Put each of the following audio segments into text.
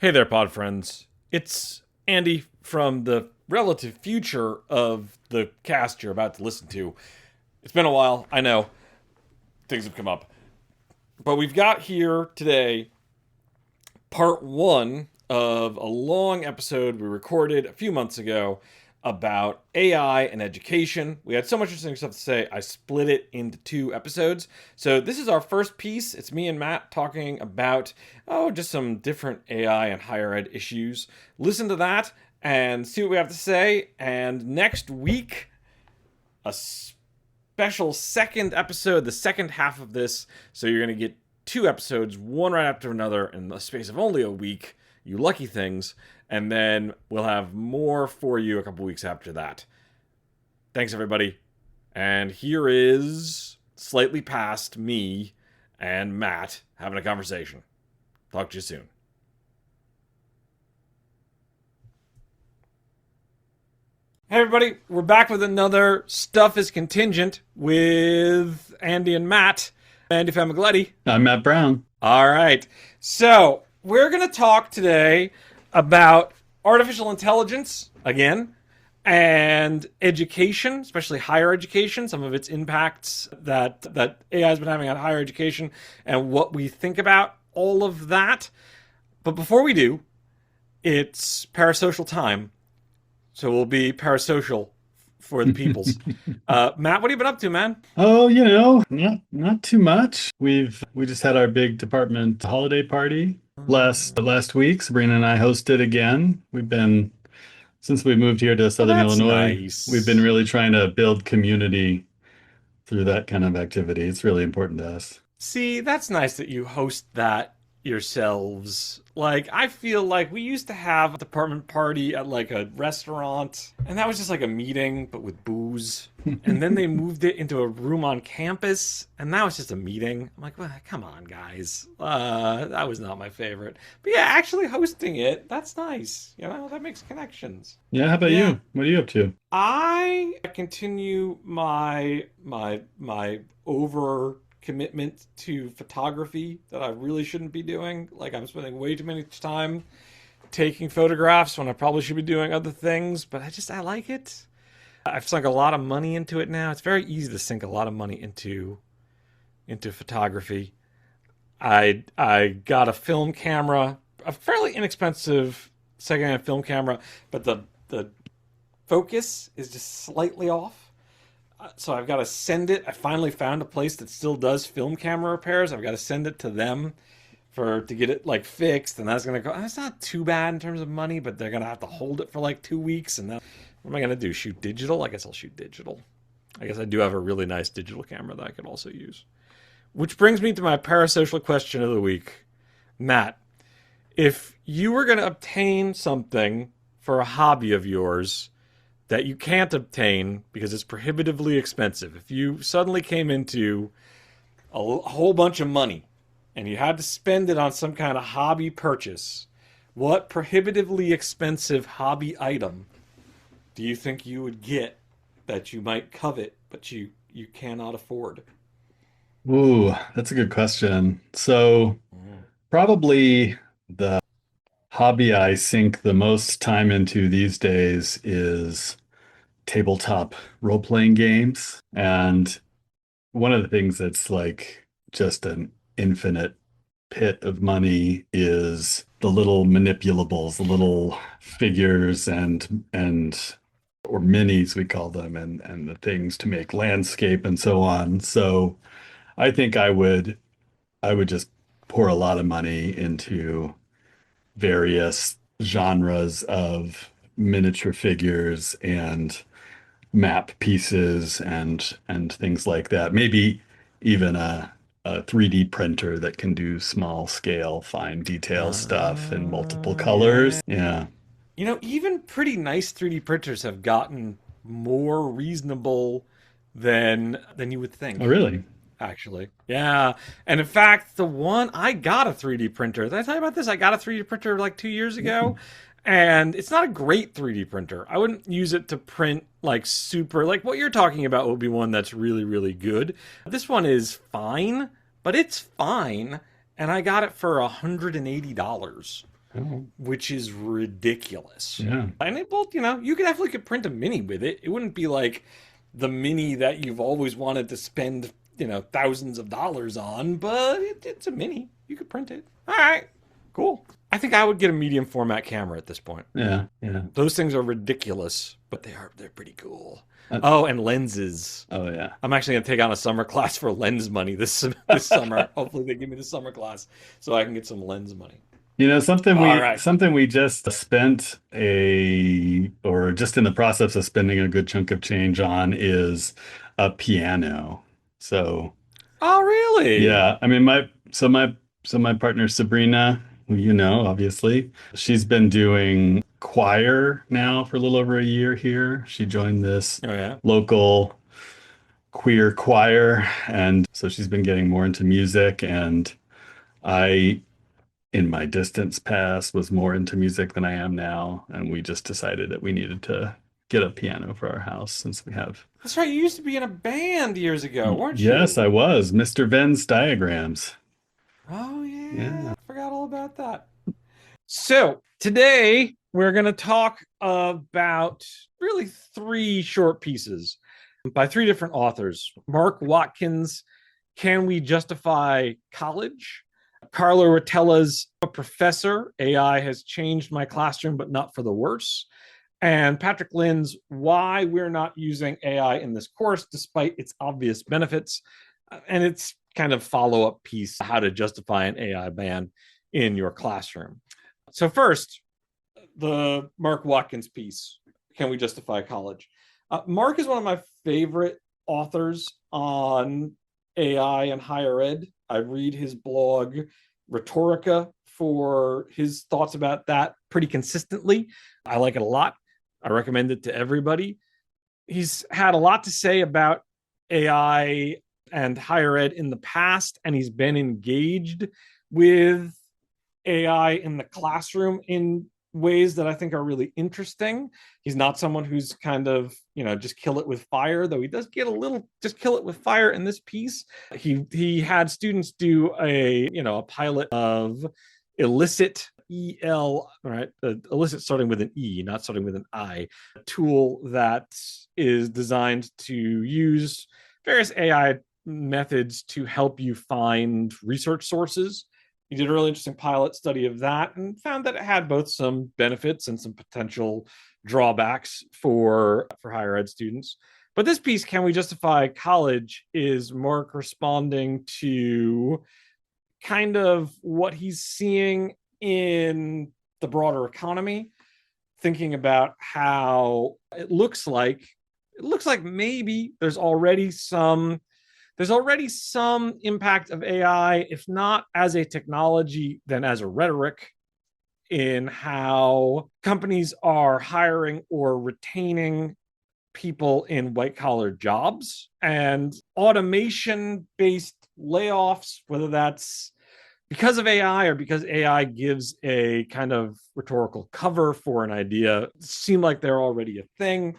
Hey there, pod friends. It's Andy from the relative future of the cast you're about to listen to. It's been a while, I know. Things have come up. But we've got here today part one of a long episode we recorded a few months ago about AI and education. We had so much interesting stuff to say, I split it into two episodes. So this is our first piece. It's me and Matt talking about, just some different AI and higher ed issues. Listen to that and see what we have to say. And next week, a special second episode, the second half of this. So you're going to get two episodes, one right after another in the space of only a week. You lucky things. And then we'll have more for you a couple weeks after that. Thanks, everybody. And here is slightly past me and Matt having a conversation. Talk to you soon. Hey, everybody. We're back with another Stuff is Contingent with Andy and Matt. Andy Famigletti. I'm Matt Brown. All right. So we're going to talk today about artificial intelligence, again, and education, especially higher education, some of its impacts that AI has been having on higher education, and what we think about all of that. But before we do, it's parasocial time, so we'll be parasocial for the peoples. Matt, what have you been up to, man? Oh, not too much. We just had our big department holiday party last week. Sabrina and I hosted again. Since we moved here to Southern Illinois, nice. We've been really trying to build community through that kind of activity. It's really important to us. See, that's nice that you host that yourselves. Like, I feel like we used to have a department party at like a restaurant, and that was just like a meeting, but with booze. And then they moved it into a room on campus, and now it's just a meeting. I'm like, well, come on, guys. That was not my favorite. But yeah, actually hosting it, that's nice. You know, that makes connections. Yeah, how about you? What are you up to? I continue my over commitment to photography that I really shouldn't be doing. Like, I'm spending way too much time taking photographs when I probably should be doing other things, but I like it. I've sunk a lot of money into it now. It's very easy to sink a lot of money into photography. I got a film camera, a fairly inexpensive secondhand film camera, but the focus is just slightly off. So I've got to send it. I finally found a place that still does film camera repairs. I've got to send it to them to get it like fixed, and that's gonna go. That's not too bad in terms of money, but they're gonna have to hold it for like 2 weeks, and then what am I gonna do? Shoot digital? I guess I'll shoot digital. I guess I do have a really nice digital camera that I could also use. Which brings me to my parasocial question of the week, Matt. If you were gonna obtain something for a hobby of yours that you can't obtain because it's prohibitively expensive. If you suddenly came into a whole bunch of money and you had to spend it on some kind of hobby purchase, what prohibitively expensive hobby item do you think you would get that you might covet but you cannot afford? Ooh, that's a good question. So probably the hobby I sink the most time into these days is tabletop role-playing games. And one of the things that's like just an infinite pit of money is the little manipulables, the little figures and or minis we call them, and the things to make landscape and so on. So I think I would just pour a lot of money into various genres of miniature figures and map pieces and things like that. Maybe even a 3D printer that can do small scale, fine detail stuff in multiple colors. Yeah. You know, even pretty nice 3D printers have gotten more reasonable than you would think. Oh, really? Actually. Yeah. And in fact, I got a 3D printer. Did I tell you about this? I got a 3D printer like 2 years ago. And it's not a great 3D printer. I wouldn't use it to print like super, like what you're talking about would be one that's really, really good. This one is fine, but it's fine. And I got it for $180. Oh, which is ridiculous. yeah. And it both, you could print a mini with it. It wouldn't be like the mini that you've always wanted to spend, thousands of dollars on, but it's a mini. You could print it. All right, cool. I think I would get a medium format camera at this point. Yeah. Yeah. Those things are ridiculous, but they're pretty cool. Uh, Oh, and lenses. oh, yeah. I'm actually gonna take on a summer class for lens money this summer. Hopefully, they give me the summer class so I can get some lens money. Something All we right. something we just spent a or just in the process of spending a good chunk of change on is a piano. So Oh, really? yeah, I mean my partner Sabrina, who you know, obviously, she's been doing choir now for a little over a year here. She joined this Oh, yeah. local queer choir, and so she's been getting more into music, and I in my distance past was more into music than I am now, and we just decided that we needed to get a piano for our house since we have. That's right. You used to be in a band years ago, weren't Yes, you? I was Mr. Venn diagrams. Oh, yeah. Yeah. I forgot all about that. So, today we're going to talk about really three short pieces by three different authors. Mark Watkins, Can We Justify College? Carlo Rotella's A Professor, AI Has Changed My Classroom, but Not for the Worse. And Patrick Lynn's Why We're Not Using AI in This Course, Despite Its Obvious Benefits. And it's kind of follow-up piece, How to Justify an AI Ban in Your Classroom. So first, the Mark Watkins piece, Can We Justify College? Mark is one of my favorite authors on AI and higher ed. I read his blog, Rhetorica, for his thoughts about that pretty consistently. I like it a lot. I recommend it to everybody. He's had a lot to say about AI and higher ed in the past, and he's been engaged with AI in the classroom in ways that I think are really interesting. He's not someone who's kind of, just kill it with fire, though he does get a little just kill it with fire in this piece. He had students do a pilot of illicit right? Illicit starting with an E, not starting with an I, a tool that is designed to use various AI methods to help you find research sources. He did a really interesting pilot study of that and found that it had both some benefits and some potential drawbacks for higher ed students. But this piece, Can We Justify College, is Mark responding to kind of what he's seeing in the broader economy, thinking about how it looks like maybe there's already some impact of AI, if not as a technology, then as a rhetoric in how companies are hiring or retaining people in white collar jobs and automation based layoffs, whether that's because of AI or because AI gives a kind of rhetorical cover for an idea, seem like they're already a thing.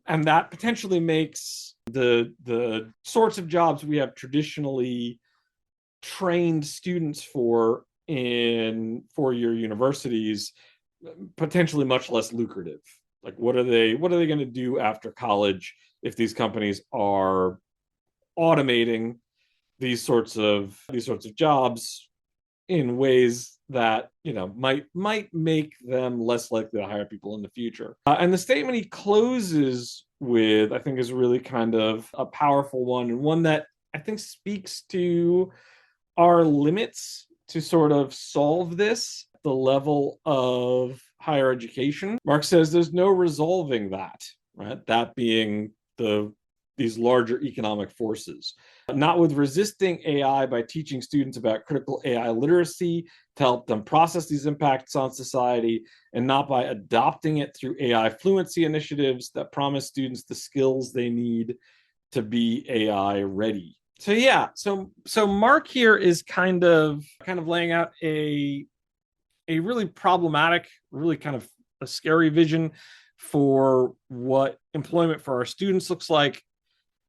And that potentially makes the sorts of jobs we have traditionally trained students for in four-year universities potentially much less lucrative. Like, what are they going to do after college if these companies are automating these sorts of jobs in ways that might make them less likely to hire people in the future. And the statement he closes with, I think, is really kind of a powerful one, and one that I think speaks to our limits to sort of solve this at the level of higher education. Mark says there's no resolving that, right? That being these larger economic forces. Not with resisting AI by teaching students about critical AI literacy to help them process these impacts on society, and not by adopting it through AI fluency initiatives that promise students the skills they need to be AI ready. So yeah, so Mark here is kind of laying out a really problematic, really kind of a scary vision for what employment for our students looks like.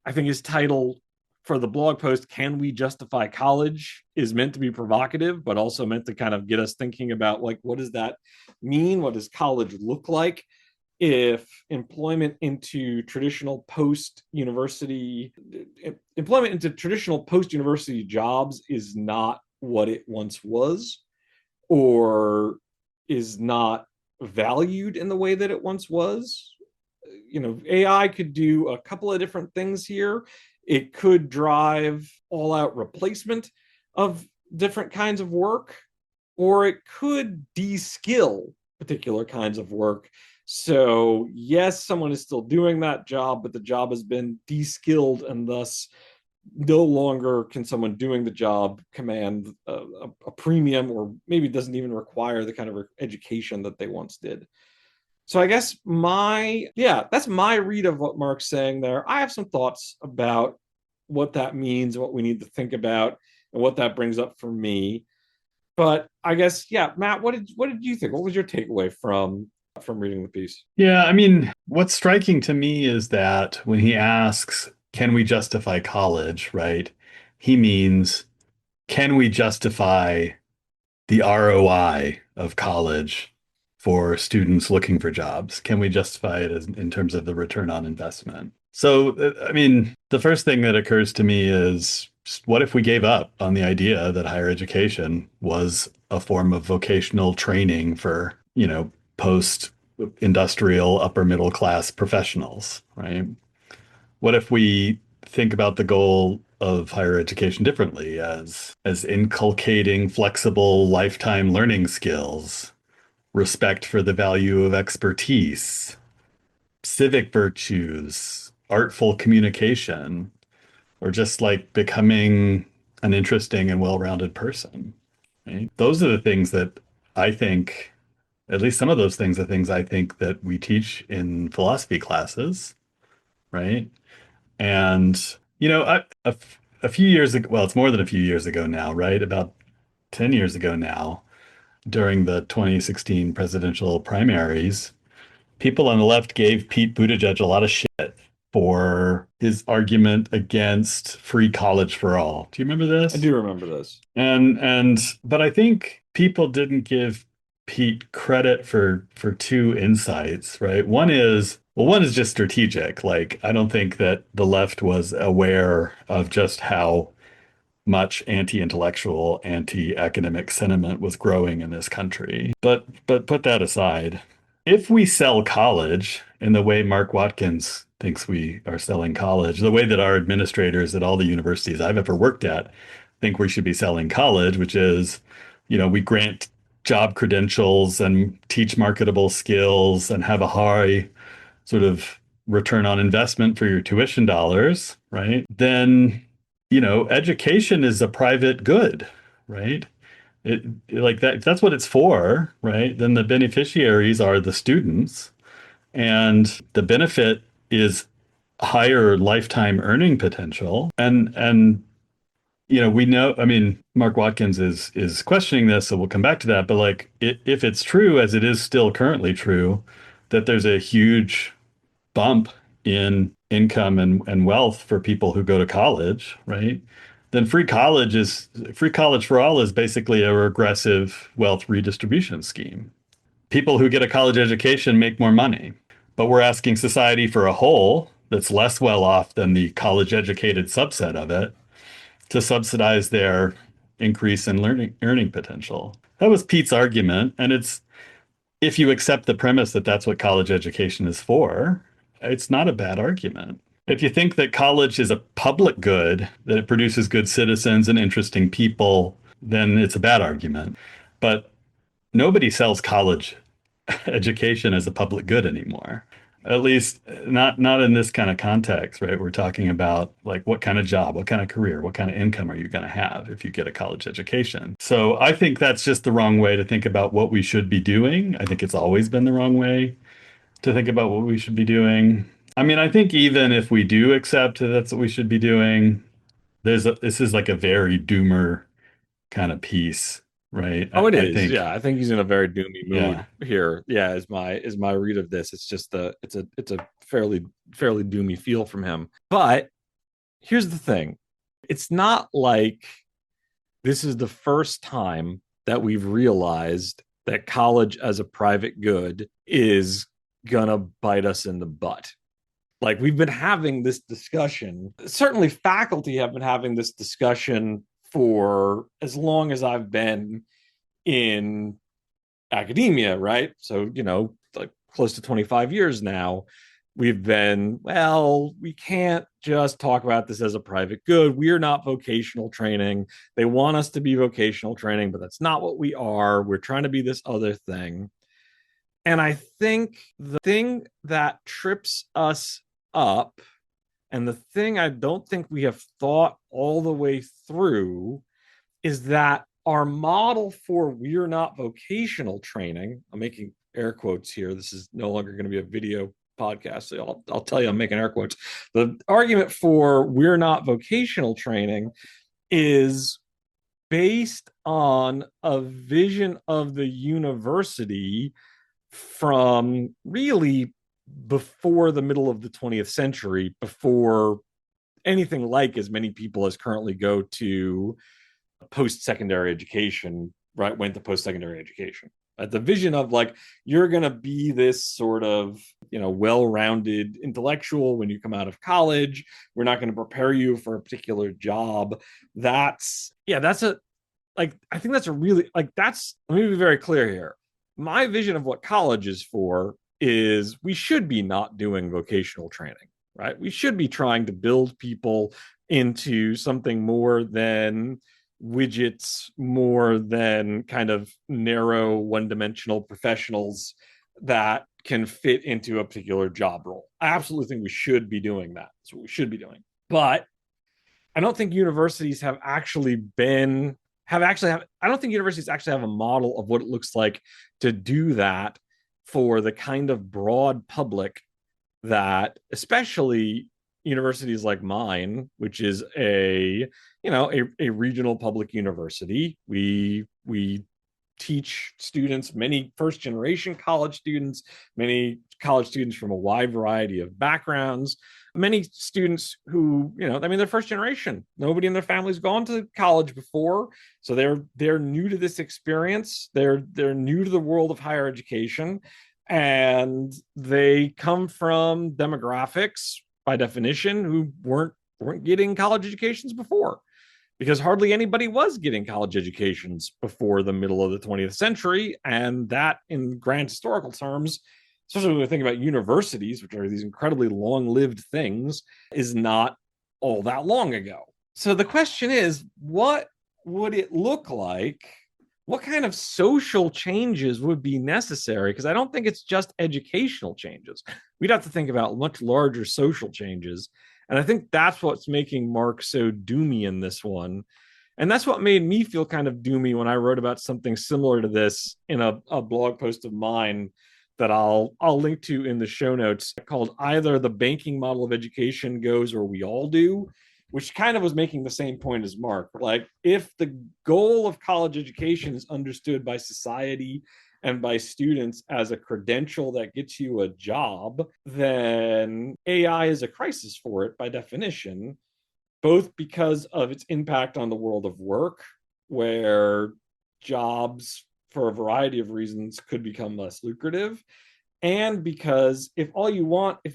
I think his title for the blog post, Can We Justify College, is meant to be provocative, but also meant to kind of get us thinking about, like, what does that mean? What does college look like? If employment into traditional post university jobs is not what it once was, or is not valued in the way that it once was. AI could do a couple of different things here. It could drive all out replacement of different kinds of work, or it could de-skill particular kinds of work. So, yes, someone is still doing that job, but the job has been de-skilled, and thus no longer can someone doing the job command a premium, or maybe doesn't even require the kind of education that they once did. So I guess that's my read of what Mark's saying there. I have some thoughts about what that means, what we need to think about, and what that brings up for me. But I guess, yeah, Matt, what did you think? What was your takeaway from reading the piece? Yeah, I mean, what's striking to me is that when he asks, can we justify college, right? He means, can we justify the ROI of college for students looking for jobs? Can we justify it in terms of the return on investment? So, I mean, the first thing that occurs to me is, what if we gave up on the idea that higher education was a form of vocational training for, post industrial upper middle class professionals, right? What if we think about the goal of higher education differently, as inculcating flexible lifetime learning skills, respect for the value of expertise, civic virtues, artful communication, or just like becoming an interesting and well-rounded person, right? Those are the things that I think, at least some of those things are things I think that we teach in philosophy classes, right? And, a few years ago, well, it's more than a few years ago now, right? About 10 years ago now, during the 2016 presidential primaries, people on the left gave Pete Buttigieg a lot of shit for his argument against free college for all. Do you remember I this? do remember this. But I think people didn't give Pete credit for two insights, right? One is just strategic. Like, I don't think that the left was aware of just how much anti-intellectual, anti-academic sentiment was growing in this country. But put that aside. If we sell college in the way Mark Watkins thinks we are selling college, the way that our administrators at all the universities I've ever worked at think we should be selling college, which is, we grant job credentials and teach marketable skills and have a high sort of return on investment for your tuition dollars, right? Then, education is a private good, right? Like that, if that's what it's for, right? Then the beneficiaries are the students, and the benefit is higher lifetime earning potential. And we know, I mean, Mark Watkins is questioning this, so we'll come back to that. But like, if it's true, as it is still currently true, that there's a huge bump in income and wealth for people who go to college, right? Then free college for all is basically a regressive wealth redistribution scheme. People who get a college education make more money, but we're asking society for a whole that's less well off than the college educated subset of it to subsidize their increase in learning earning potential. That was Pete's argument, and it's, if you accept the premise that that's what college education is for, it's not a bad argument. If you think that college is a public good, that it produces good citizens and interesting people, then it's a bad argument. But nobody sells college education as a public good anymore. At least not in this kind of context, right? We're talking about like, what kind of job, what kind of career, what kind of income are you going to have if you get a college education? So I think that's just the wrong way to think about what we should be doing. I think it's always been the wrong way to think about what we should be doing. I mean, I think even if we do accept that that's what we should be doing, this is like a very doomer kind of piece, right? Oh, it I is. Yeah, think, I think he's in a very doomy mood yeah. here. Yeah, is my read of this. It's just it's a fairly doomy feel from him. But here's the thing. It's not like this is the first time that we've realized that college as a private good is gonna bite us in the butt. Like we've been having this discussion. Certainly, faculty have been having this discussion for as long as I've been in academia, right? So, like close to 25 years now, we've been, well, we can't just talk about this as a private good. We're not vocational training. They want us to be vocational training, but that's not what we are. We're trying to be this other thing. And I think the thing that trips us up, and the thing I don't think we have thought all the way through, is that our model for we're not vocational training, I'm making air quotes here. This is no longer going to be a video podcast. So I'll tell you, I'm making air quotes. The argument for we're not vocational training is based on a vision of the university from really before the middle of the 20th century, before anything like as many people as currently go to post-secondary education, right, went to post-secondary education. The vision of like, you're going to be this sort of, well-rounded intellectual when you come out of college. We're not going to prepare you for a particular job. That's a, like, I think that's a really, like, let me be very clear here. My vision of what college is for is we should be not doing vocational training, right? We should be trying to build people into something more than widgets, more than kind of narrow one-dimensional professionals that can fit into a particular job role. I absolutely think we should be doing that. That's what we should be doing. But I don't think universities have actually been have actually have I don't think universities actually have a model of what it looks like to do that for the kind of broad public that, especially universities like mine, which is a regional public university. We teach students, many first generation college students, many college students from a wide variety of backgrounds, many students who, they're first generation. Nobody in their family's gone to college before. So they're new to this experience. They're new to the world of higher education. And they come from demographics by definition who weren't getting college educations before, because hardly anybody was getting college educations before the middle of the 20th century. And that, in grand historical terms, especially when we think about universities, which are these incredibly long-lived things, is not all that long ago. So the question is, what would it look like? What kind of social changes would be necessary? Because I don't think it's just educational changes. We'd have to think about much larger social changes. And I think that's what's making Mark so doomy in this one. And that's what made me feel kind of doomy when I wrote about something similar to this in a blog post of mine that I'll link to in the show notes, called Either the Banking Model of Education Goes or We All Do, which kind of was making the same point as Mark. Like, if the goal of college education is understood by society and by students as a credential that gets you a job, then AI is a crisis for it by definition, both because of its impact on the world of work, where jobs, for a variety of reasons, could become less lucrative, and because if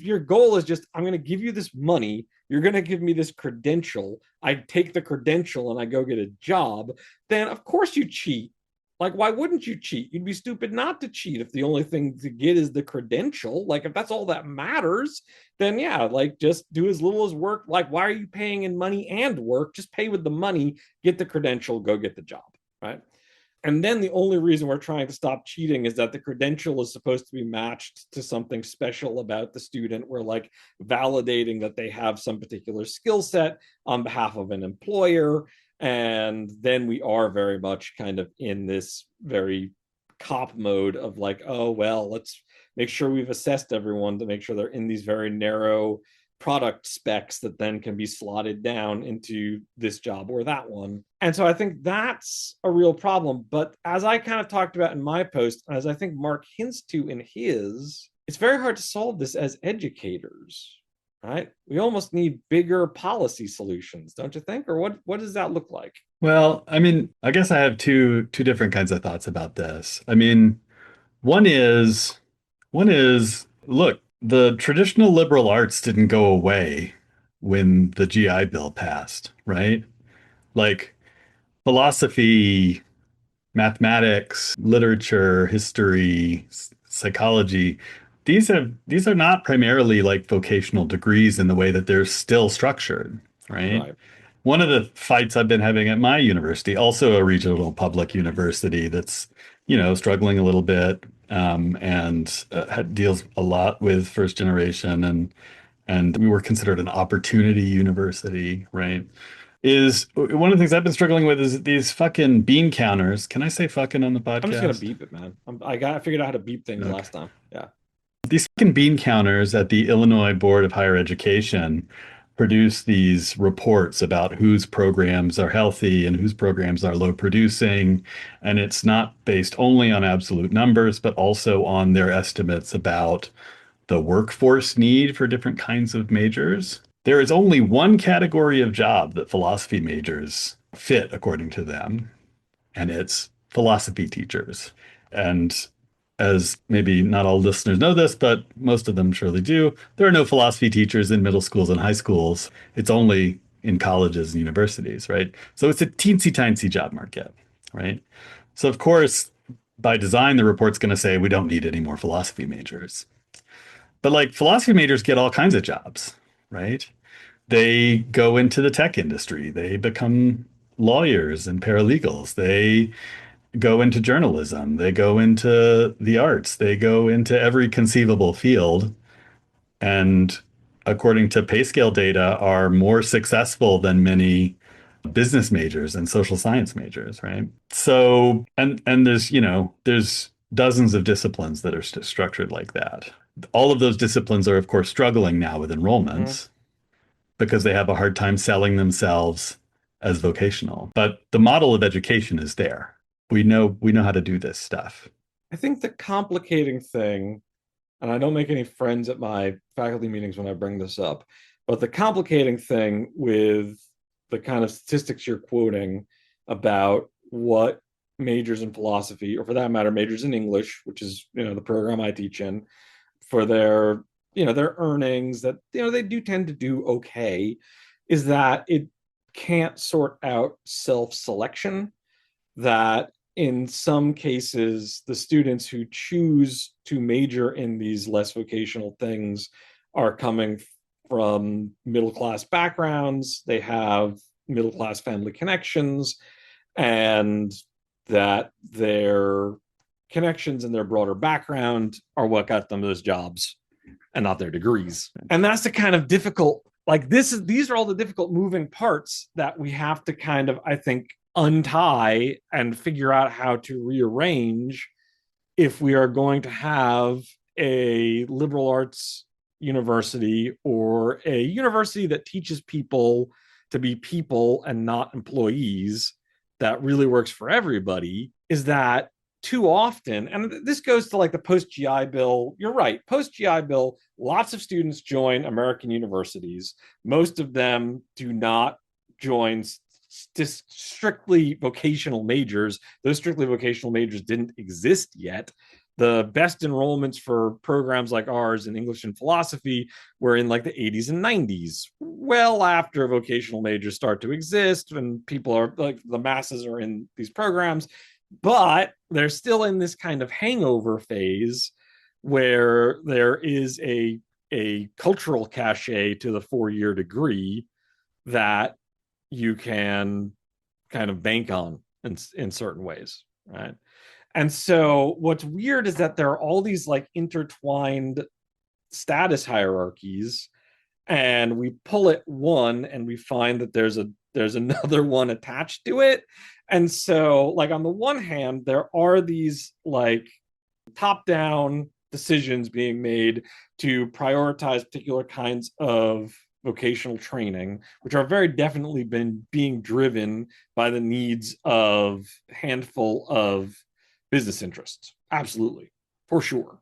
your goal is just, I'm going to give you this money, you're going to give me this credential, I take the credential and I go get a job, then of course you cheat. Like, why wouldn't you cheat? You'd be stupid not to cheat if the only thing to get is the credential. Like, if that's all that matters, then yeah, like, just do as little as work. Like, why are you paying in money and work? Just pay with the money, get the credential, go get the job, right? And then the only reason we're trying to stop cheating is that the credential is supposed to be matched to something special about the student. We're like validating that they have some particular skill set on behalf of an employer. And then we are very much kind of in this very cop mode of like, oh, well, let's make sure we've assessed everyone to make sure they're in these very narrow product specs that then can be slotted down into this job or that one. And so I think that's a real problem. But as I kind of talked about in my post, as I think Mark hints to in his, it's very hard to solve this as educators, right? We almost need bigger policy solutions, don't you think? Or what does that look like? Well, I mean, I guess I have two different kinds of thoughts about this. I mean, one is one is look, the traditional liberal arts didn't go away when the GI Bill passed, right? Like philosophy, mathematics, literature, history, psychology. These are not primarily like vocational degrees in the way that they're still structured, right? Right. One of the fights I've been having at my university, also a regional public university that's, struggling a little bit, and deals a lot with first generation, and we were considered an opportunity university, right? Is one of the things I've been struggling with is these fucking bean counters. Can I say fucking on the I'm just gonna podcast? beep it, man. I figured out how to beep things Okay. last time. Yeah. These fucking bean counters at the Illinois Board of Higher Education produce these reports about whose programs are healthy and whose programs are low producing. And it's not based only on absolute numbers, but also on their estimates about the workforce need for different kinds of majors. There is only one category of job that philosophy majors fit, according to them, and it's philosophy teachers. And as maybe not all listeners know this, but most of them surely do, there are no philosophy teachers in middle schools and high schools. It's only in colleges and universities, right? So it's a teensy tiny job market, right? So, of course, by design, the report's going to say we don't need any more philosophy majors. But like philosophy majors get all kinds of jobs, right? They go into the tech industry, they become lawyers and paralegals, they go into journalism, they go into the arts, they go into every conceivable field. And according to pay scale data, are more successful than many business majors and social science majors, right? So, and there's dozens of disciplines that are structured like that. All of those disciplines are, of course, struggling now with Mhm. enrollments because they have a hard time selling themselves as vocational. But the model of education is there. We know how to do this stuff. I think the complicating thing, and I don't make any friends at my faculty meetings when I bring this up, but the complicating thing with the kind of statistics you're quoting about what majors in philosophy, or for that matter, majors in English, which is, the program I teach in, for their earnings that, they do tend to do okay, is that it can't sort out self-selection, that in some cases, the students who choose to major in these less vocational things are coming from middle class backgrounds, they have middle class family connections, and that their connections and their broader background are what got them those jobs and not their degrees. And that's the kind of difficult, like these are all the difficult moving parts that we have to kind of, I think, untie and figure out how to rearrange if we are going to have a liberal arts university, or a university that teaches people to be people and not employees, that really works for everybody. Is that too often, and this goes to like the post GI Bill, you're right, post GI Bill, lots of students join American universities. Most of them do not join strictly vocational majors. Those strictly vocational majors didn't exist yet. The best enrollments for programs like ours in English and philosophy were in like the 80s and 90s, well after vocational majors start to exist, and people are like, the masses are in these programs. But they're still in this kind of hangover phase where there is a cultural cachet to the 4-year degree that you can kind of bank on in certain ways, right? And so what's weird is that there are all these like intertwined status hierarchies, and we pull at one and we find that there's another one attached to it. And so, like, on the one hand, there are these like top down decisions being made to prioritize particular kinds of vocational training, which are very definitely been being driven by the needs of a handful of business interests. Absolutely, for sure.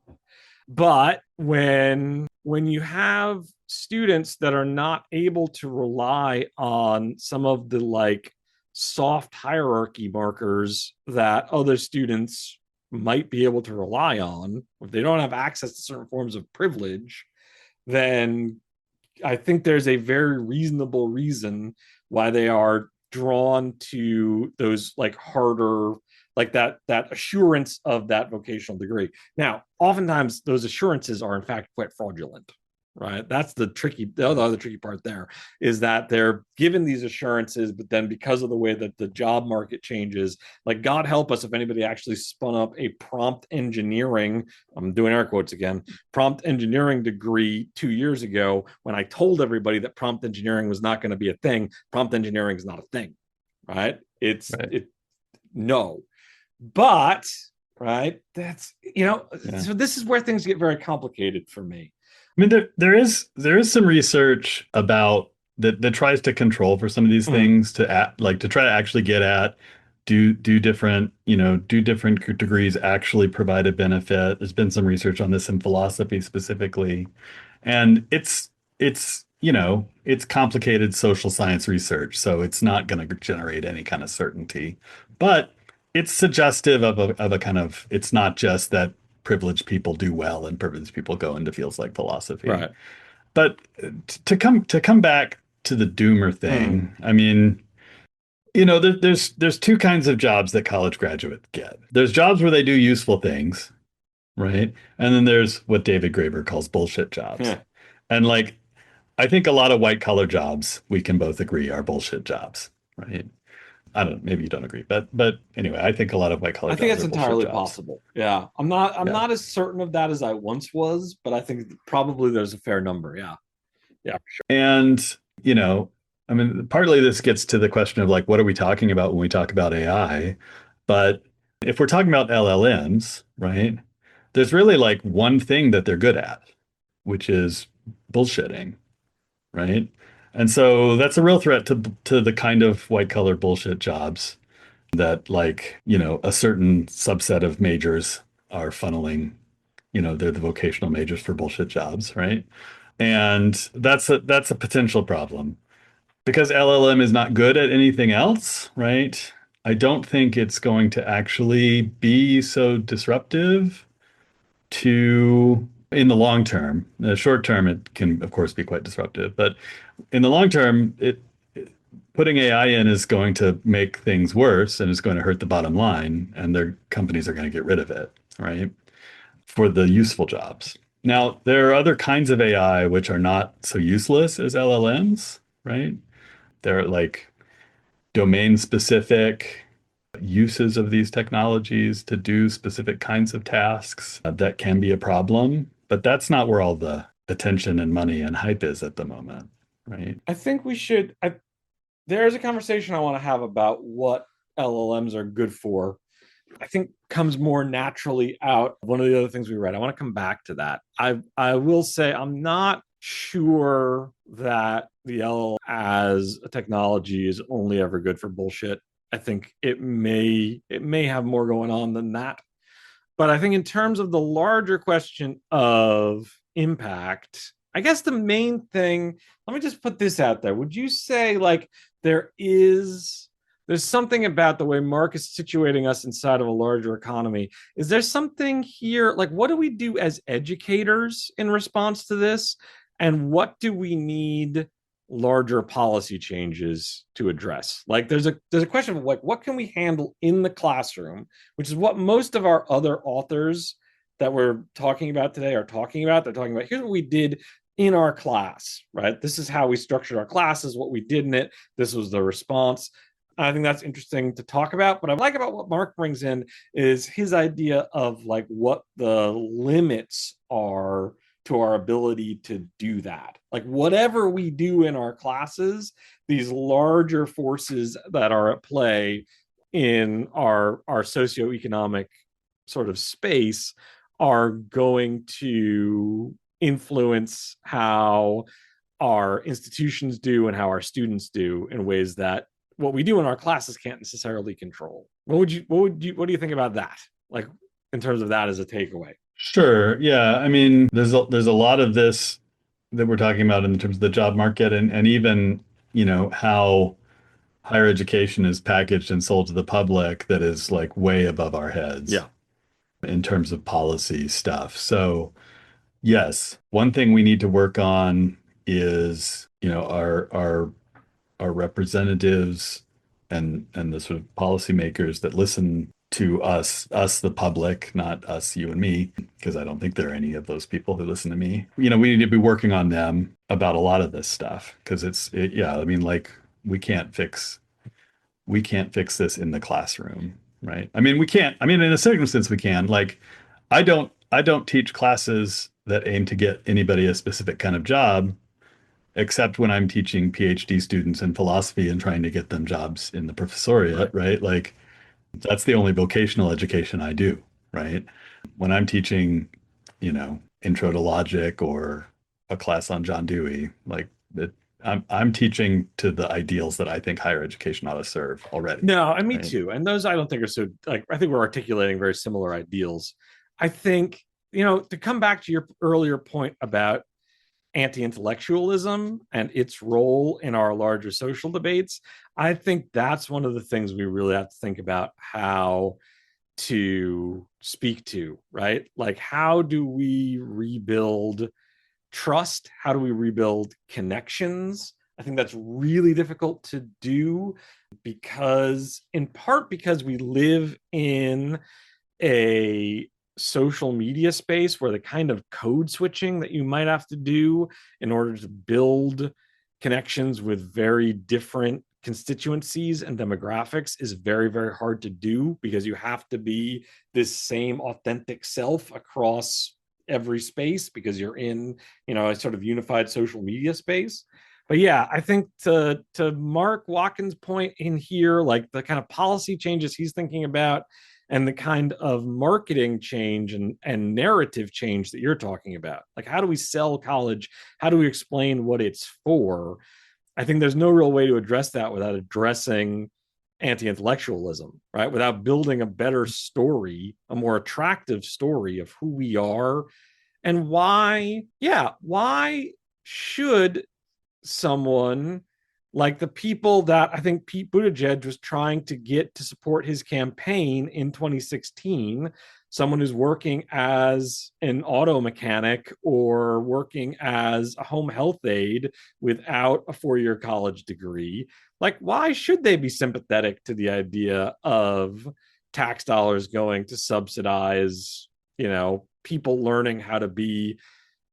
But when you have students that are not able to rely on some of the like soft hierarchy markers that other students might be able to rely on, if they don't have access to certain forms of privilege, then I think there's a very reasonable reason why they are drawn to those like harder, like that assurance of that vocational degree. Now, oftentimes those assurances are in fact quite fraudulent, right? That's the other tricky part there is that they're given these assurances, but then because of the way that the job market changes, like God help us if anybody actually spun up a prompt engineering, I'm doing air quotes again, prompt engineering degree 2 years ago when I told everybody that prompt engineering was not going to be a thing. Prompt engineering is not a thing, right? Right. No, but right, that's Yeah. so this is where things get very complicated for me. I mean, there is some research about that tries to control for some of these Mm, things to try to actually get at do different do different degrees actually provide a benefit. There's been some research on this in philosophy specifically, and it's complicated social science research, so it's not going to generate any kind of certainty, but it's suggestive of a kind of it's not just that privileged people do well and privileged people go into fields like philosophy. right. But to come back to the doomer Mm, thing, I mean, there's two kinds of jobs that college graduates get. There's jobs where they do useful things, right? And then there's what David Graeber calls bullshit jobs. yeah. And like I think a lot of white collar jobs we can both agree are bullshit jobs, right? I don't maybe you don't agree, but anyway, I think a lot of white collar I think jobs that's are bullshit entirely jobs. possible. Yeah. I'm Yeah. not as certain of that as I once was, but I think probably there's a fair number. Yeah. Yeah. And, you know, I mean, partly this gets to the question of like, what are we talking about when we talk about AI? But if we're talking about LLMs, right, there's really like one thing that they're good at, which is bullshitting, right? And so that's a real threat to the kind of white collar bullshit jobs that like, a certain subset of majors are funneling, they're the vocational majors for bullshit jobs, right? And that's a potential problem because LLM is not good at anything else, right? I don't think it's going to actually be so disruptive to in the long term. In the short term, it can, of course, be quite disruptive, but in the long term, putting AI in is going to make things worse and it's going to hurt the bottom line, and their companies are going to get rid of it, right? For the useful jobs. Now, there are other kinds of AI which are not so useless as LLMs, right? They're like domain specific uses of these technologies to do specific kinds of tasks that can be a problem, but that's not where all the attention and money and hype is at the moment, right? I think we should. There's a conversation I want to have about what LLMs are good for. I think comes more naturally out of one of the other things we read. I want to come back to that. I will say I'm not sure that the LLM as a technology is only ever good for bullshit. I think it may have more going on than that. But I think in terms of the larger question of impact, I guess the main thing, let me just put this out there. Would you say like there is there's something about the way Mark is situating us inside of a larger economy. Is there something here like what do we do as educators in response to this? And what do we need larger policy changes to address? Like there's a question of like what can we handle in the classroom, which is what most of our other authors that we're talking about today are talking about. They're talking about here's what we did in our class, right? This is how we structured our classes, what we did in it. This was the response. I think that's interesting to talk about. What I like about what Mark brings in is his idea of like what the limits are to our ability to do that. Like whatever we do in our classes, these larger forces that are at play in our socioeconomic sort of space are going to influence how our institutions do and how our students do in ways that what we do in our classes can't necessarily control. What do you think about that? Like in terms of that as a takeaway? Sure. Yeah. I mean, there's a lot of this that we're talking about in terms of the job market and even, how higher education is packaged and sold to the public that is like way above our heads Yeah. in terms of policy stuff. So, yes, one thing we need to work on is, our representatives and the sort of policymakers that listen to us the public, not us, you and me, because I don't think there are any of those people who listen to me. We need to be working on them about a lot of this stuff because yeah, I mean, like we can't fix we can't fix this in the classroom, right? I mean, we can't. I mean, in a certain sense, we can. Like, I don't teach classes that aim to get anybody a specific kind of job, except when I'm teaching PhD students in philosophy and trying to get them jobs in the professoriate, Right. right? Like, that's the only vocational education I do, right? When I'm teaching, intro to logic or a class on John Dewey, like it, I'm teaching to the ideals that I think higher education ought to serve already, No, and me right? too. And those I don't think are so like I think we're articulating very similar ideals. I think, to come back to your earlier point about anti-intellectualism and its role in our larger social debates, I think that's one of the things we really have to think about how to speak to, right? Like how do we rebuild trust? How do we rebuild connections? I think that's really difficult to do because, in part, because we live in a social media space where the kind of code switching that you might have to do in order to build connections with very different constituencies and demographics is very, very hard to do because you have to be this same authentic self across every space because you're in, a sort of unified social media space. But yeah, I think to Mark Watkins' point in here, like the kind of policy changes he's thinking about and the kind of marketing change and narrative change that you're talking about. Like, how do we sell college? How do we explain what it's for? I think there's no real way to address that without addressing anti-intellectualism, right? Without building a better story, a more attractive story of who we are and why, yeah, why should someone like the people that I think Pete Buttigieg was trying to get to support his campaign in 2016, someone who's working as an auto mechanic or working as a home health aide without a 4-year college degree. Like, why should they be sympathetic to the idea of tax dollars going to subsidize, people learning how to be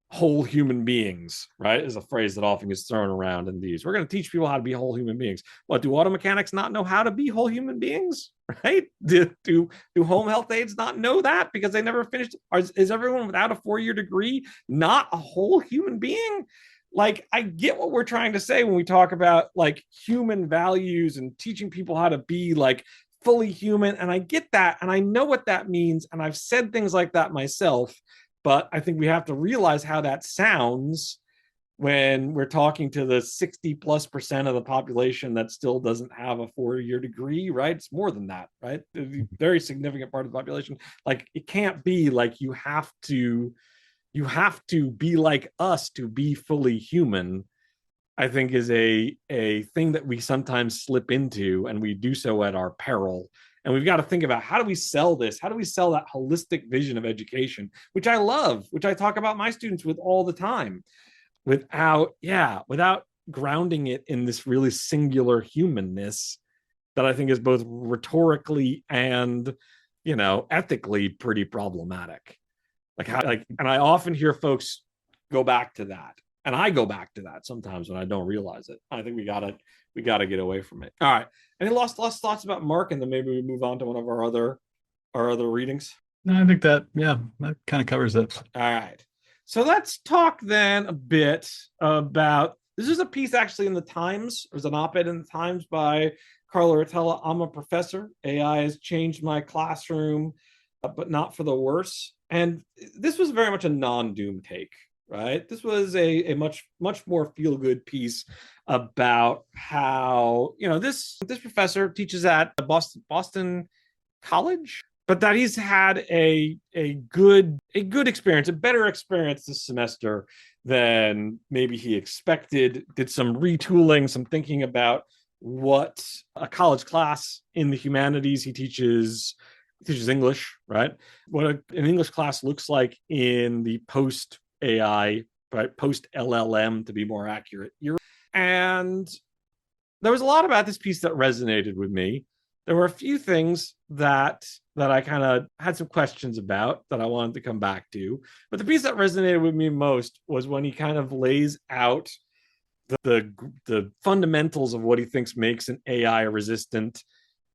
whole human beings, right? Is a phrase that often gets thrown around in these. We're going to teach people how to be whole human beings. What, do auto mechanics not know how to be whole human beings? Right? Do home health aides not know that because they never finished? Is everyone without a 4-year degree not a whole human being? Like, I get what we're trying to say when we talk about like human values and teaching people how to be like fully human. And I get that. And I know what that means. And I've said things like that myself, but I think we have to realize how that sounds when we're talking to the 60+% of the population that still doesn't have a 4-year degree, right? It's more than that, right? A very significant part of the population. Like, it can't be like you have to be like us to be fully human. I think is a thing that we sometimes slip into, and we do so at our peril. And we've got to think about, how do we sell this? How do we sell that holistic vision of education, which I love, which I talk about my students with all the time, without grounding it in this really singular humanness that I think is both rhetorically and, ethically pretty problematic. And I often hear folks go back to that, and I go back to that sometimes when I don't realize it. I think we gotta get away from it. All right. Any last thoughts about Mark, and then maybe we move on to one of our other readings. No, I think yeah, that kind of covers it. All right. So let's talk then a bit about this is a piece actually in the Times. There's an op-ed in the Times by Carla Rotella. I'm a professor. AI has changed my classroom, but not for the worse. And this was very much a non-doom take, right? This was a much much more feel-good piece about how this professor teaches at Boston College. but that he's had a good experience, a better experience this semester than maybe he expected. Did some retooling, some thinking about what a college class in the humanities he teaches English, right? What an English class looks like in the post AI, right? Post LLM to be more accurate. And there was a lot about this piece that resonated with me. There were a few things that I kind of had some questions about that I wanted to come back to. But the piece that resonated with me most was when he kind of lays out the fundamentals of what he thinks makes an AI resistant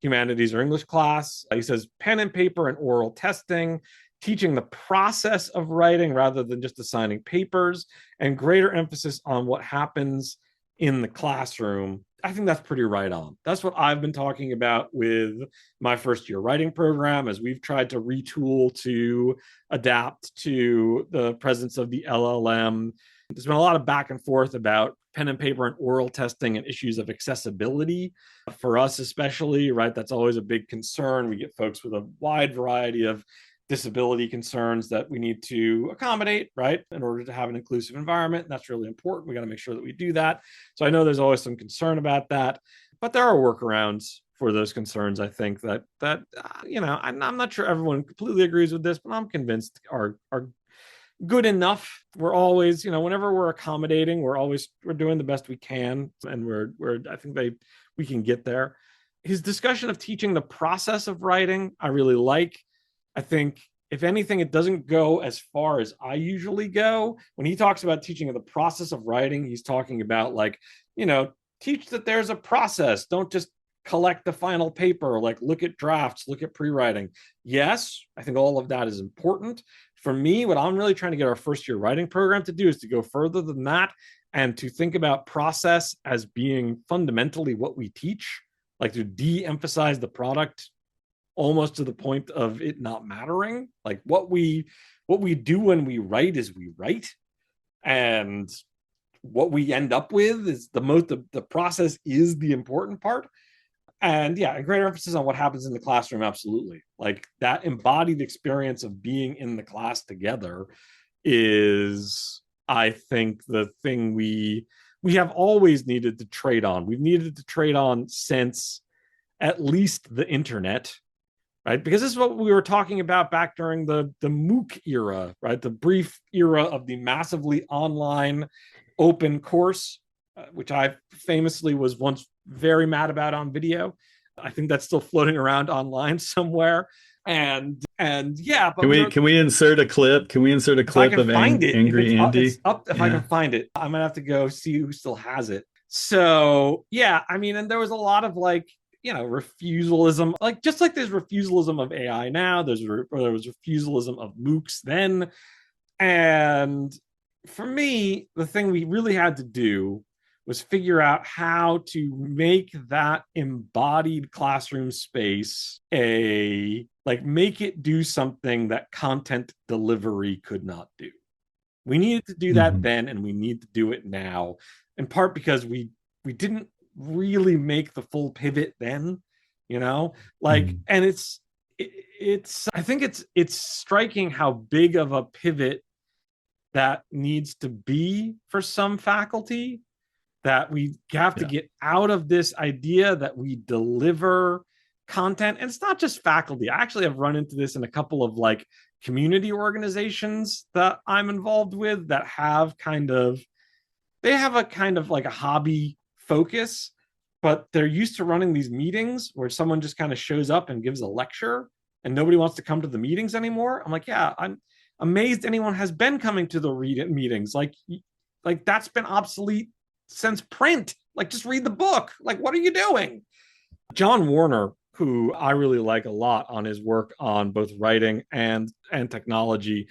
humanities or English class. He says pen and paper and oral testing, teaching the process of writing rather than just assigning papers, and greater emphasis on what happens in the classroom. I think that's pretty right on. That's what I've been talking about with my first year writing program as we've tried to retool to adapt to the presence of the LLM. There's been a lot of back and forth about pen and paper and oral testing and issues of accessibility for us, especially, right? That's always a big concern. We get folks with a wide variety of disability concerns that we need to accommodate, right, in order to have an inclusive environment. And that's really important. We got to make sure that we do that. So I know there's always some concern about that, but there are workarounds for those concerns. I think I'm not sure everyone completely agrees with this, but I'm convinced are good enough. We're always, whenever we're accommodating, we're doing the best we can, and I think we can get there. His discussion of teaching the process of writing, I really like. I think if anything, it doesn't go as far as I usually go. When he talks about teaching the process of writing, he's talking about teach that there's a process. Don't just collect the final paper, look at drafts, look at pre-writing. Yes, I think all of that is important. For me, what I'm really trying to get our first year writing program to do is to go further than that and to think about process as being fundamentally what we teach, like to de-emphasize the product almost to the point of it not mattering. Like what we do when we write is we write, and what we end up with is the process is the important part. And yeah, a greater emphasis on what happens in the classroom. Absolutely. Like that embodied experience of being in the class together is, I think, the thing we have always needed to trade on. We've needed to trade on since at least the internet, right? Because this is what we were talking about back during the MOOC era, right? The brief era of the massively online open course, which I famously was once very mad about on video. I think that's still floating around online somewhere. And yeah, but Can we insert a clip? Can we insert a if I clip can of find it, if Angry it's Andy? up, if I can find it, I'm gonna have to go see who still has it. So yeah, I mean, and there was a lot of refusalism, just like there's refusalism of AI now. There was refusalism of MOOCs then, and for me, the thing we really had to do was figure out how to make that embodied classroom space make it do something that content delivery could not do. We needed to do that then, and we need to do it now, in part because we didn't really make the full pivot then, and it's I think it's striking how big of a pivot that needs to be for some faculty, that we have to get out of this idea that we deliver content. And it's not just faculty. I actually have run into this in a couple of community organizations that I'm involved with that have they have a kind of a hobby focus, but they're used to running these meetings where someone just kind of shows up and gives a lecture and nobody wants to come to the meetings anymore. I'm like, yeah, I'm amazed anyone has been coming to the meetings. Like that's been obsolete since print. Just read the book. What are you doing? John Warner, who I really like a lot on his work on both writing and technology,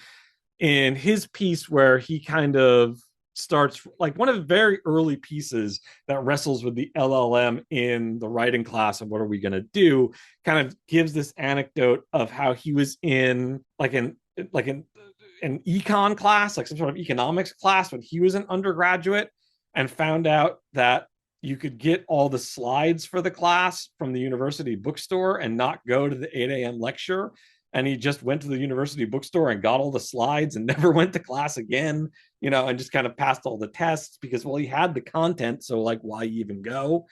in his piece where he kind of starts one of the very early pieces that wrestles with the LLM in the writing class and what are we going to do, kind of gives this anecdote of how he was in an econ class, some sort of economics class when he was an undergraduate, and found out that you could get all the slides for the class from the university bookstore and not go to the 8 a.m. lecture. and he just went to the university bookstore and got all the slides and never went to class again, and just kind of passed all the tests because, well, he had the content. So, like, why even go?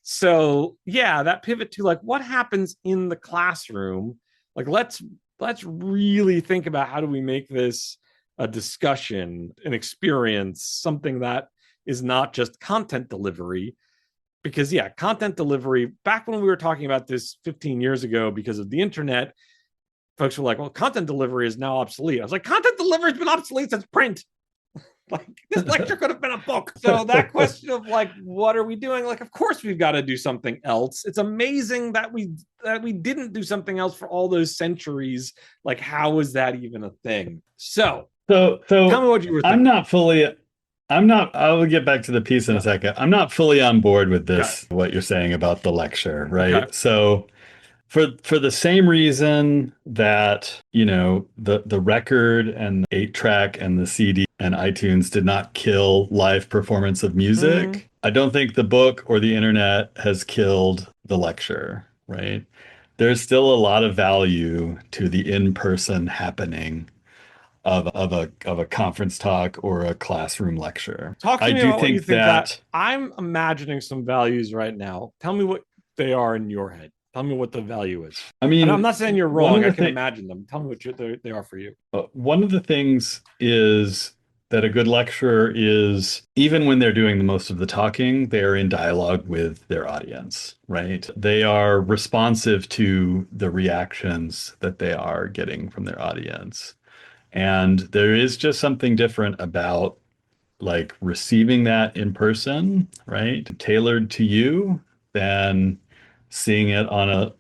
So, yeah, that pivot to like what happens in the classroom. Like, let's really think about how do we make this a discussion, an experience, something that is not just content delivery. Because, yeah, content delivery, back when we were talking about this 15 years ago because of the internet, folks were like, well, content delivery is now obsolete. I was like, content delivery has been obsolete since print. Like, this lecture could have been a book. So that question of like, what are we doing? Like, of course we've got to do something else. It's amazing that we didn't do something else for all those centuries. Like, how is that even a thing? So So, tell me so what you were I'm thinking. not fully, I'm not, I will get back to the piece in a Yeah. second. I'm not fully on board with Okay. this, what you're saying about the lecture, Okay. right? So for the same reason that, the record and the 8-track and the CD and iTunes did not kill live performance of Mm, music, I don't think the book or the internet has killed the lecture, right? There's still a lot of value to the in-person happening of a conference talk or a classroom lecture. talk I to me do about what you think think that that, I'm imagining some values right now. Tell me what they are in your head. Tell me what the value is. I And I'm mean, not saying you're one wrong. of I the can things imagine them. Tell me what they are for you. one of the things is that a good lecturer is, even when they're doing the most of the talking, they're in dialogue with their audience, right? They are responsive to the reactions that they are getting from their audience. And there is just something different about like receiving that in person, right? Tailored to you than seeing it on a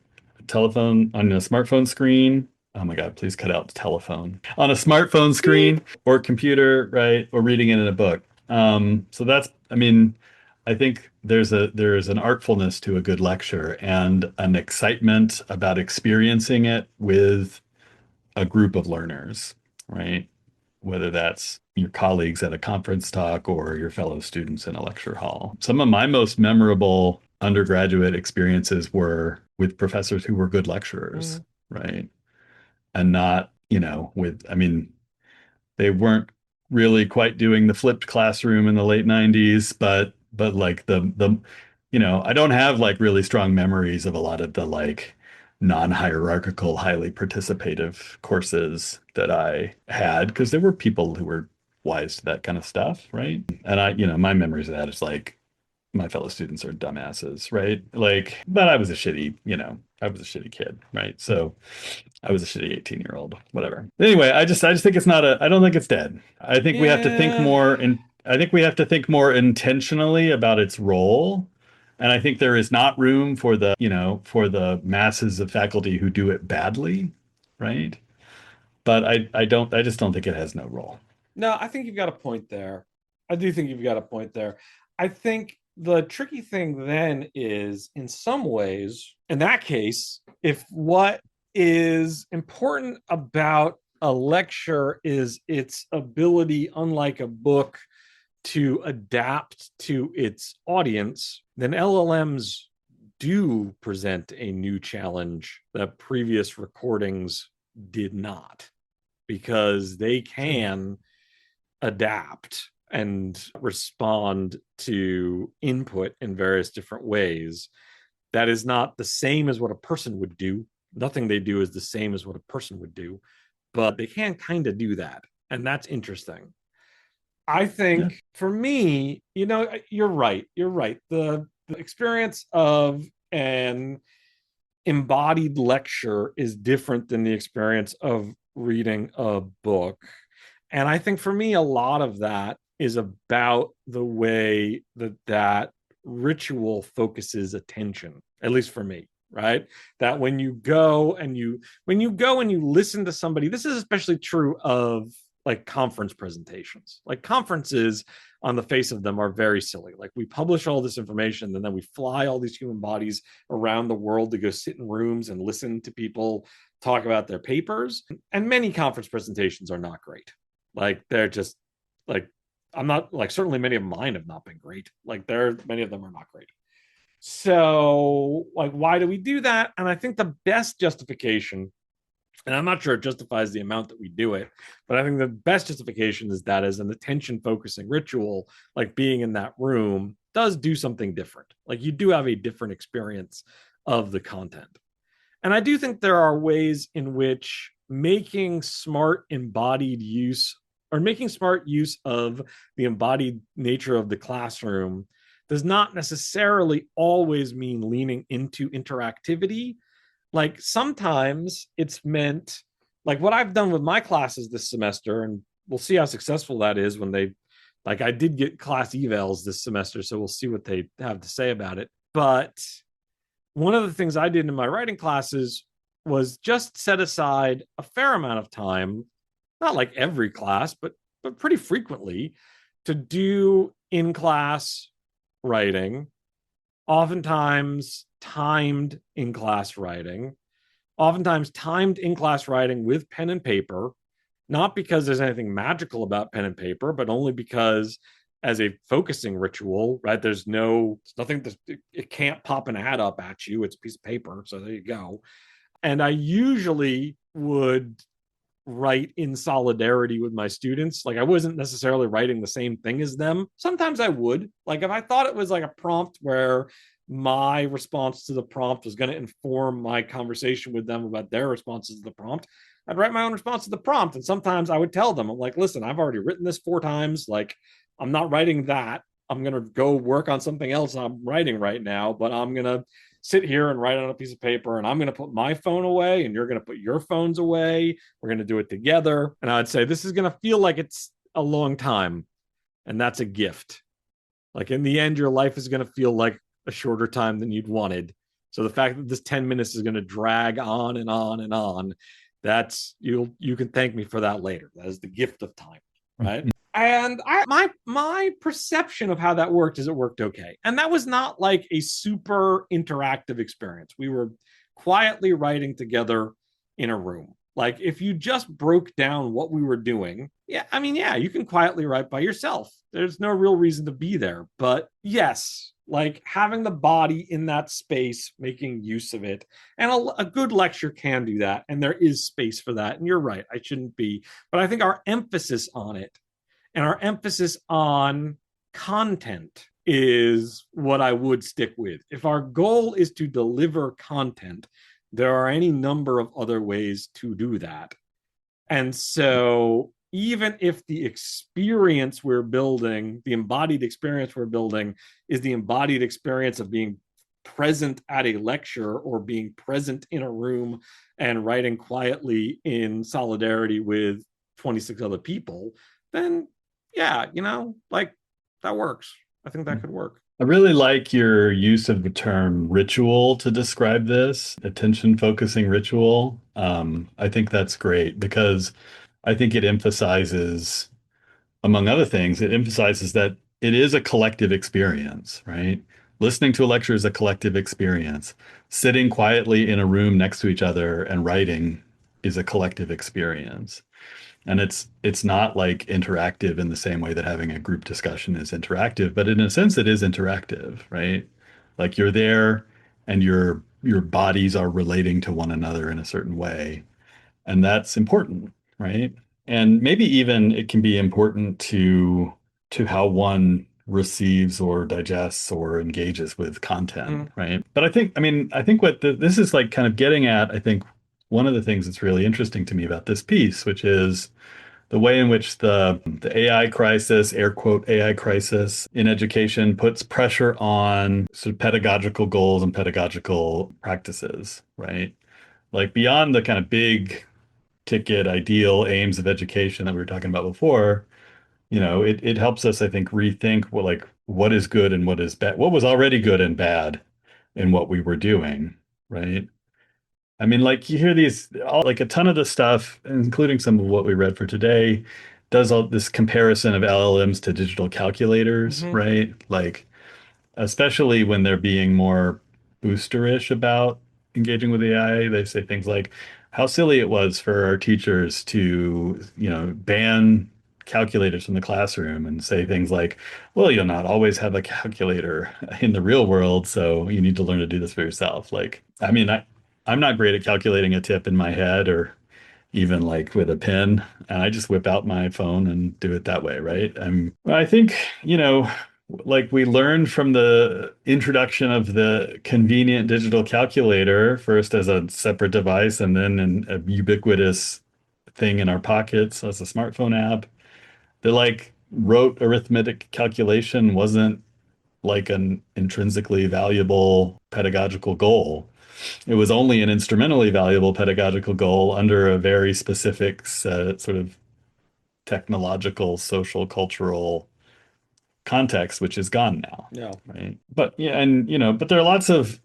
telephone, on a smartphone screen. Oh my God, please cut out the telephone. On a smartphone Beep. screen or computer, right? Or reading it in a book. So that's, I mean, I think there is an artfulness to a good lecture and an excitement about experiencing it with a group of learners, right? Whether that's your colleagues at a conference talk or your fellow students in a lecture hall. Some of my most memorable undergraduate experiences were with professors who were good lecturers, Mm. right? And not, I mean, they weren't really quite doing the flipped classroom in the late 90s, but like I don't have like really strong memories of a lot of the like non-hierarchical, highly participative courses that I had because there were people who were wise to that kind of stuff, right? And my memories of that is like my fellow students are dumbasses, right? Like, but I was a shitty kid, right? So I was a shitty 18-year-old, whatever. Anyway, I just think I don't think it's dead. I think we have to think Yeah. more and I think we have to think more intentionally about its role. And I think there is not room for the masses of faculty who do it badly, right? But I just don't think it has no role. No, I think you've got a point there. I do think you've got a point there. I think the tricky thing then is, in some ways, in that case, if what is important about a lecture is its ability, unlike a book, to adapt to its audience, then LLMs do present a new challenge that previous recordings did not, because they Sure. can adapt and respond to input in various different ways. That is not the same as what a person would do. Nothing they do is the same as what a person would do, but they can kind of do that. And that's interesting. I Yeah. think for me, you're right. You're right. The experience of an embodied lecture is different than the experience of reading a book. And I think for me, a lot of that is about the way that ritual focuses attention, at least for me, right? That when you listen to somebody, this is especially true of like conference presentations. Like, conferences on the face of them are very silly. Like, we publish all this information and then we fly all these human bodies around the world to go sit in rooms and listen to people talk about their papers. And many conference presentations are not great. Like, they're just like, I'm not like, certainly many of mine have not been great. Like, many of them are not great. So, like, why do we do that? And I think the best justification And I'm not sure it justifies the amount that we do it, but I think the best justification is that as an attention focusing ritual, like being in that room does do something different. Like you do have a different experience of the content. And I do think there are ways in which making smart embodied use or making smart use of the embodied nature of the classroom does not necessarily always mean leaning into interactivity. Like sometimes it's meant, like what I've done with my classes this semester, and we'll see how successful that is when they, like I did get class evals this semester, so we'll see what they have to say about it. But one of the things I did in my writing classes was just set aside a fair amount of time, not like every class, but pretty frequently, to do in class writing, oftentimes timed in class writing, oftentimes timed in class writing with pen and paper, not because there's anything magical about pen and paper, but only because as a focusing ritual, right? There's nothing, it can't pop an ad up at you. It's a piece of paper. So there you go. And I usually would write in solidarity with my students. Like I wasn't necessarily writing the same thing as them. Sometimes I would. Like if I thought it was like a prompt where my response to the prompt was going to inform my conversation with them about their responses to the prompt, I'd write my own response to the prompt. And sometimes I would tell them, I'm like, listen, I've already written this 4 times. Like I'm not writing that. I'm going to go work on something else I'm writing right now, but I'm going to sit here and write on a piece of paper, and I'm going to put my phone away and you're going to put your phones away. We're going to do it together. And I'd say this is going to feel like it's a long time, and that's a gift. Like in the end, your life is going to feel like a shorter time than you'd wanted. So the fact that this 10 minutes is going to drag on and on and on, that's you can thank me for that later. That is the gift of time, right? And my perception of how that worked is it worked okay. And that was not like a super interactive experience. We were quietly writing together in a room. Like if you just broke down what we were doing, yeah, I mean, yeah, you can quietly write by yourself. There's no real reason to be there. But yes, like having the body in that space, making use of it. And a good lecture can do that. And there is space for that. And you're right, I shouldn't be. But I think our emphasis on it and our emphasis on content is what I would stick with. If our goal is to deliver content, there are any number of other ways to do that. And so, even if the experience we're building, the embodied experience we're building, is the embodied experience of being present at a lecture or being present in a room and writing quietly in solidarity with 26 other people, then yeah, like that works. I think that could work. I really like your use of the term ritual to describe this, attention focusing ritual. I think that's great because I think it emphasizes, among other things, it emphasizes that it is a collective experience, right? Listening to a lecture is a collective experience. Sitting quietly in a room next to each other and writing is a collective experience. And it's not like interactive in the same way that having a group discussion is interactive, but in a sense it is interactive, right? Like you're there and your bodies are relating to one another in a certain way. And that's important, right? And maybe even it can be important to how one receives or digests or engages with content, right? But I think what this is like kind of getting at, I think one of the things that's really interesting to me about this piece, which is the way in which the AI crisis, air quote AI crisis in education puts pressure on sort of pedagogical goals and pedagogical practices, right? Like beyond the kind of big ticket ideal aims of education that we were talking about before, it helps us, I think, rethink what is good and what is bad, what was already good and bad in what we were doing, right? I mean, like you hear like a ton of the stuff, including some of what we read for today, does all this comparison of LLMs to digital calculators, Mm-hmm. right? Like, especially when they're being more boosterish about engaging with AI, they say things like how silly it was for our teachers to, ban calculators from the classroom and say things like, well, you'll not always have a calculator in the real world, so you need to learn to do this for yourself. Like, I mean, I'm not great at calculating a tip in my head or even like with a pen, and I just whip out my phone and do it that way, right? I think, you know, like we learned from the introduction of the convenient digital calculator, first as a separate device and then a ubiquitous thing in our pockets as a smartphone app, that like rote arithmetic calculation wasn't like an intrinsically valuable pedagogical goal. It was only an instrumentally valuable pedagogical goal under a very specific sort of technological, social, cultural context, which is gone now, Yeah. right? But yeah, and but there are lots of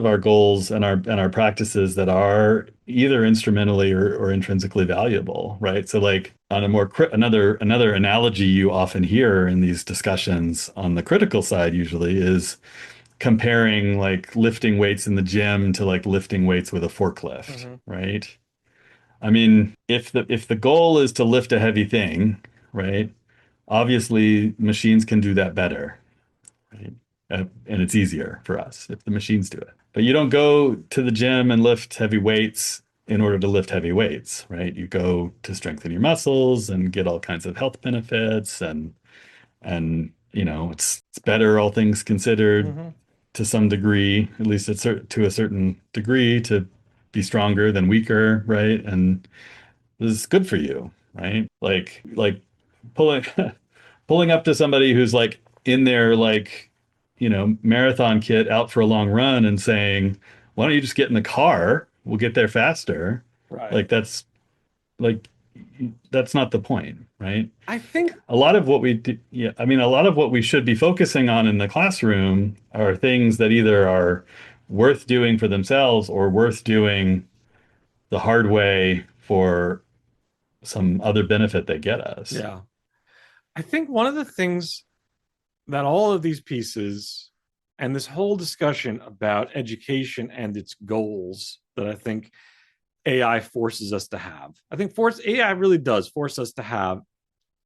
our goals and our practices that are either instrumentally or intrinsically valuable, right? So like on a more another analogy you often hear in these discussions on the critical side usually is comparing like lifting weights in the gym to like lifting weights with a forklift, Mm-hmm. right? I mean, if the goal is to lift a heavy thing, right? Obviously, machines can do that better, right? And it's easier for us if the machines do it. But you don't go to the gym and lift heavy weights in order to lift heavy weights, right? You go to strengthen your muscles and get all kinds of health benefits and it's better all things considered Mm-hmm. to some degree, at least to a certain degree, to be stronger than weaker, right? And this is good for you, right? Like pulling pulling up to somebody who's like in their like marathon kit out for a long run and saying, "Why don't you just get in the car? We'll get there faster." Right. Like like that's not the point, right? I think, A lot of what we do, yeah, I mean, a lot of what we should be focusing on in the classroom are things that either are worth doing for themselves or worth doing the hard way for some other benefit they get us. yeah, I think one of the things that all of these pieces and this whole discussion about education and its goals that I think AI forces us to have, I think force AI really does force us to have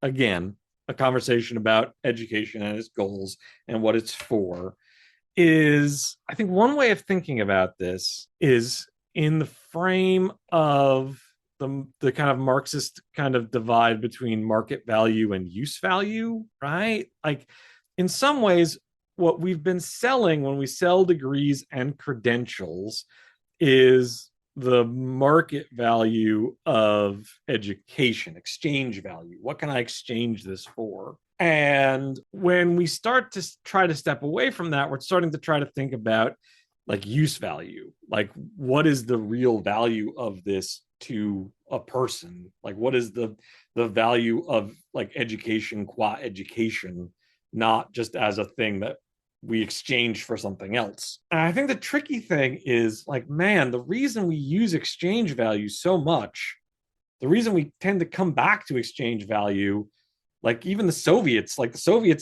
again a conversation about education and its goals and what it's for. Is I think one way of thinking about this is in the frame of the kind of Marxist kind of divide between market value and use value, right? Like in some ways, what we've been selling when we sell degrees and credentials is the market value of education, exchange value. What can I exchange this for? And when we start to try to step away from that, we're starting to try to think about like use value. Like, what is the real value of this to a person? Like, what is the value of like education qua education, not just as a thing that we exchange for something else. And I think the tricky thing is like, man, the reason we use exchange value so much, the reason we tend to come back to exchange value, like even the Soviets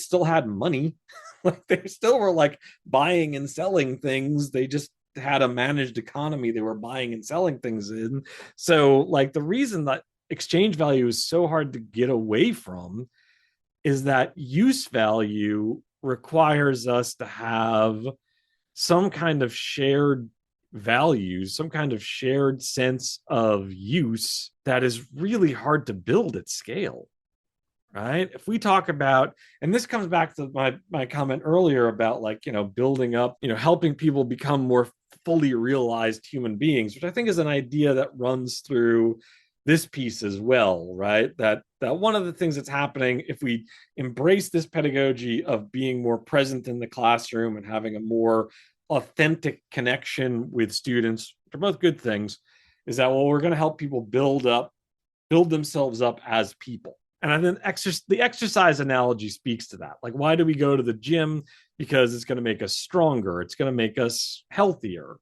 still had money. Like they still were like buying and selling things. They just had a managed economy they were buying and selling things in. So like the reason that exchange value is so hard to get away from is that use value requires us to have some kind of shared values, some kind of shared sense of use that is really hard to build at scale, right? If we talk about, and this comes back to my comment earlier about like, building up, helping people become more fully realized human beings, which I think is an idea that runs through this piece as well, right? That one of the things that's happening if we embrace this pedagogy of being more present in the classroom and having a more authentic connection with students, which are both good things, is that well, we're going to help people build themselves up as people. And then the exercise analogy speaks to that. Like, why do we go to the gym? Because it's going to make us stronger. It's going to make us healthier.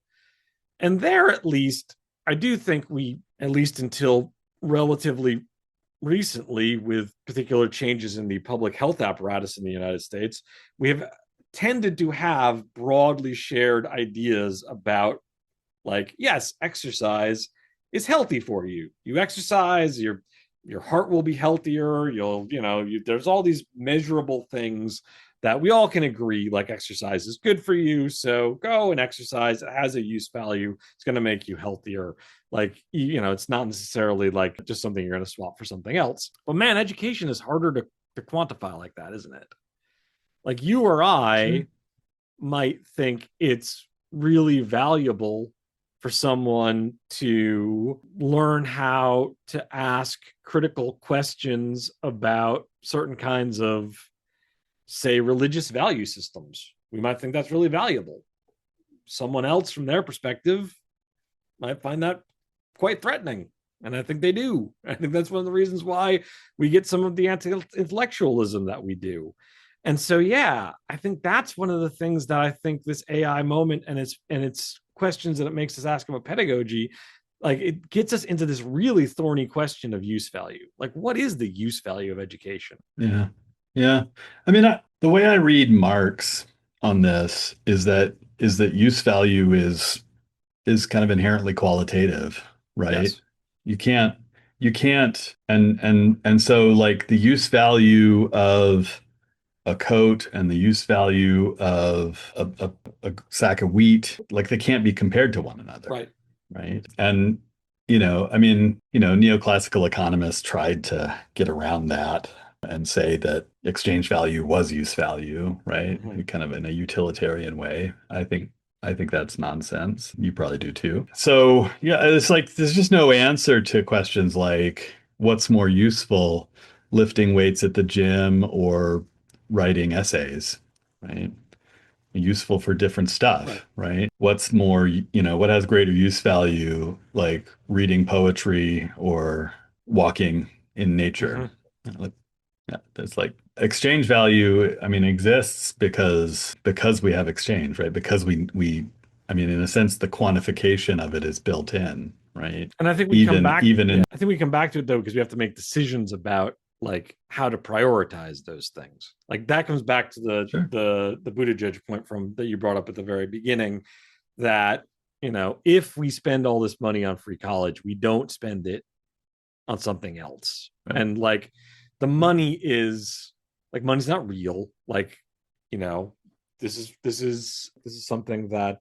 And there, at least, I do think we, at least until relatively recently, with particular changes in the public health apparatus in the United States, we have tended to have broadly shared ideas about, like, yes, exercise is healthy for you. You exercise, your heart will be healthier. There's all these measurable things that we all can agree like exercise is good for you. So go and exercise. It has a use value. It's going to make you healthier. Like, it's not necessarily like just something you're going to swap for something else. But man, education is harder to quantify like that, isn't it? Like you or Sure. I might think it's really valuable for someone to learn how to ask critical questions about certain kinds of, say, religious value systems. We might think that's really valuable. Someone else, from their perspective, might find that quite threatening. And I think they do. I think that's one of the reasons why we get some of the anti-intellectualism that we do. And so, yeah, I think that's one of the things that I think this AI moment and its questions that it makes us ask about pedagogy, like it gets us into this really thorny question of use value. Like, what is the use value of education? Yeah. Yeah. I mean, the way I read Marx on this is that use value is kind of inherently qualitative, right? Yes. You can't you can't and so like the use value of a coat and the use value of a sack of wheat, like they can't be compared to one another, Right. right? And I mean, neoclassical economists tried to get around that and say that exchange value was use value, right? Mm-hmm. Kind of in a utilitarian way. I think that's nonsense. You probably do too. So, yeah, it's like there's just no answer to questions like what's more useful, lifting weights at the gym or writing essays, right? Useful for different Right. stuff, right? What's more, what has greater use value, like reading poetry or walking in nature? Mm-hmm. Like, yeah, there's like exchange value, I mean, exists because we have exchange, right? Because I mean, in a sense, the quantification of it is built in, right? And I think we come Even back, even yeah, in I think we come back to it though, because we have to make decisions about like how to prioritize those things. Like that comes back to the sure, the the Buttigieg point from that you brought up at the very beginning, that if we spend all this money on free college, we don't spend it on something else. right? And like the money is like money's not real. Like, you know, this is something that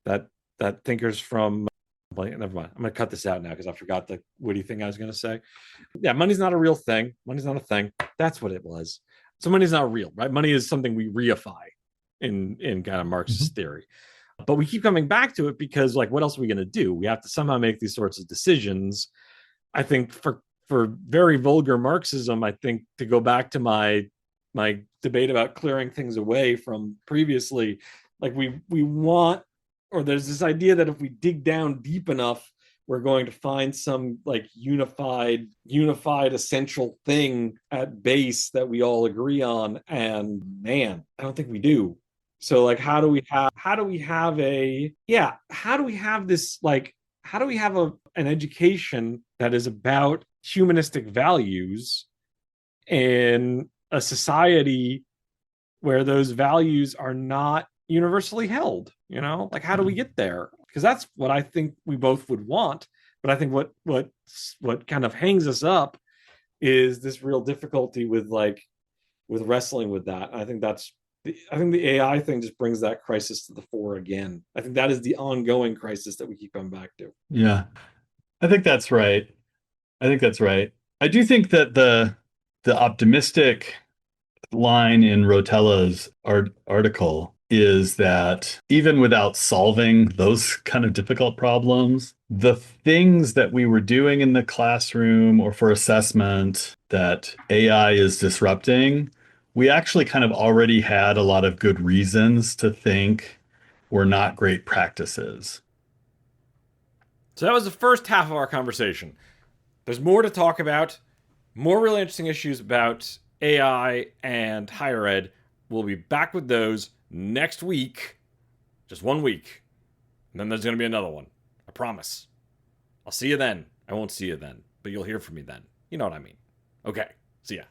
that thinkers from, like, never mind. I'm gonna cut this out now because I forgot the witty thing I was gonna say. Yeah, money's not a real thing. Money's not a thing. That's what it was. So money's not real, right? Money is something we reify in kind of Mhm. Marxist theory. But we keep coming back to it because, like, what else are we gonna do? We have to somehow make these sorts of decisions. I think for very vulgar Marxism, I think, to go back to my debate about clearing things away from previously, like we want, or there's this idea that if we dig down deep enough, we're going to find some like unified essential thing at base that we all agree on. And man, I don't think we do. So like how do we have this, like, how do we have an education that is about humanistic values in a society where those values are not universally held? Like, how do we get there? Because that's what I think we both would want. But I think what kind of hangs us up is this real difficulty with wrestling with that. I think the AI thing just brings that crisis to the fore again. I think that is the ongoing crisis that we keep coming back to. Yeah, I think that's right. I think that's right. I do think that the optimistic line in Rotella's article is that even without solving those kind of difficult problems, the things that we were doing in the classroom or for assessment that AI is disrupting, we actually kind of already had a lot of good reasons to think were not great practices. So that was the first half of our conversation. There's more to talk about, more really interesting issues about AI and higher ed. We'll be back with those next week, just 1 week. And then there's going to be another one. I promise. I'll see you then. I won't see you then, but you'll hear from me then. You know what I mean. Okay. See ya.